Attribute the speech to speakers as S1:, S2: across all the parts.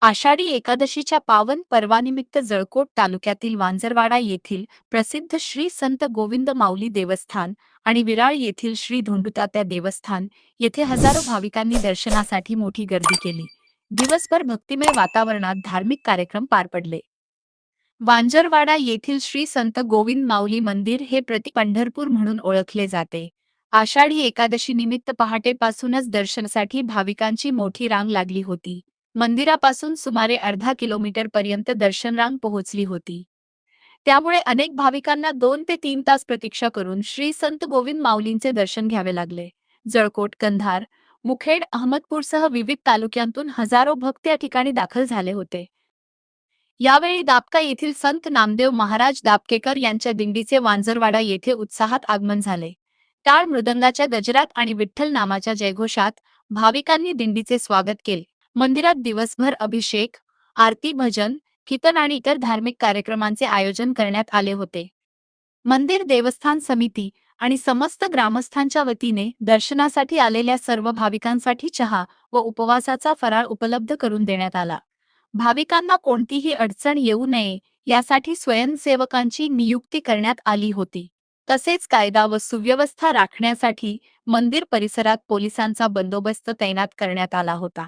S1: आषाढी एकादशीच्या पावन पर्वानिमित्त जळकोट तालुक्यातील वांजरवाडा येथील प्रसिद्ध श्री संत गोविंद माऊली देवस्थान आणि विराळ येथील श्री धोंडुतात्या देवस्थान येथे हजारो भाविकांनी दर्शनासाठी मोठी गर्दी केली. दिवसभर भक्तिमय वातावरणात धार्मिक कार्यक्रम पार पडले. वांजरवाडा येथील श्री संत गोविंद माऊली मंदिर हे प्रति पंढरपूर म्हणून ओळखले जाते. आषाढी एकादशी निमित्त पहाटेपासूनच दर्शनासाठी भाविकांची मोठी रांग लागली होती. मंदिरापासून सुमारे अर्धा किलोमीटर पर्यंत दर्शन रांग पोहोचली होती. त्यामुळे अनेक भाविकांना 2 ते 3 तास प्रतीक्षा करून श्री संत गोविंद माऊलींचे दर्शन घ्यावे लागले. जळकोट, कंधार, मुखेड, अहमदपूरसह विविध तालुक्यांतून हजारो भक्त या ठिकाणी दाखल झाले होते. यावेळी दापका येथील संत नामदेव महाराज दापकेकर यांच्या दिंडीचे वांजरवाडा येथे उत्साहात आगमन झाले. टाळ मृदंगाच्या गजरात आणि विठ्ठल नामाच्या जयघोषात भाविकांनी दिंडीचे स्वागत केले. मंदिरात दिवसभर अभिषेक, आरती, भजन, कीर्तन आणि इतर धार्मिक कार्यक्रमांचे आयोजन करण्यात आले होते. मंदिर देवस्थान समिती आणि समस्त ग्रामस्थांच्या वतीने दर्शनासाठी आलेल्या सर्व भाविकांसाठी चहा व उपवासाचा फराळ उपलब्ध करून देण्यात आला. भाविकांना कोणतीही अडचण येऊ नये यासाठी स्वयंसेवकांची नियुक्ती करण्यात आली होती. तसेच कायदा व सुव्यवस्था राखण्यासाठी मंदिर परिसरात पोलिसांचा बंदोबस्त तैनात करण्यात आला होता.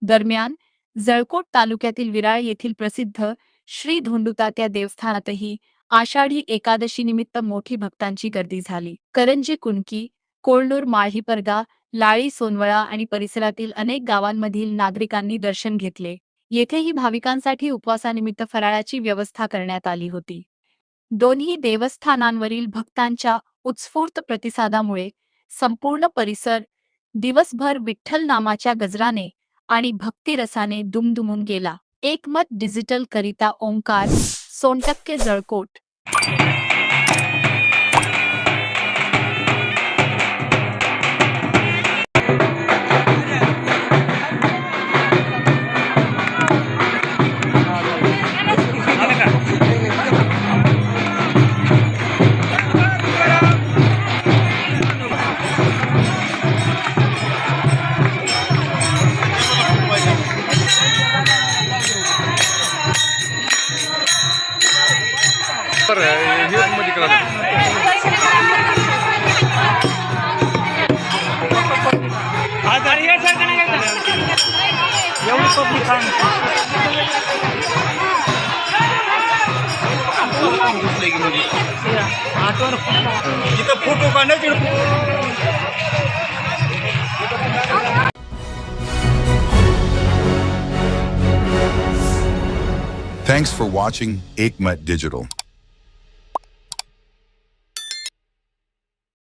S1: दरम्यान जळकोट तालुक्यातील विराळ येथील प्रसिद्ध श्री धोंडुतात्या देवस्थानातही आषाढी एकादशी निमित्त मोठी भक्तांची गर्दी झाली. करंजी, कुणकी, कोळनूर, माळीपरगा, लाळी, सोनवळा आणि परिसरातील अनेक गावांमधील नागरिकांनी दर्शन घेतले. येथेही भाविकांसाठी उपवासानिमित्त फराळाची व्यवस्था करण्यात आली होती. दोन्ही देवस्थानांवरील भक्तांच्या उत्स्फूर्त प्रतिसादामुळे संपूर्ण परिसर दिवसभर विठ्ठल नामाच्या गजराने आणि भक्तिरसाने दुमदुमून गेला. एकमत डिजिटल करिता Omkar Sontakke, Jalkot.
S2: Thanks for watching Ekmat Digital.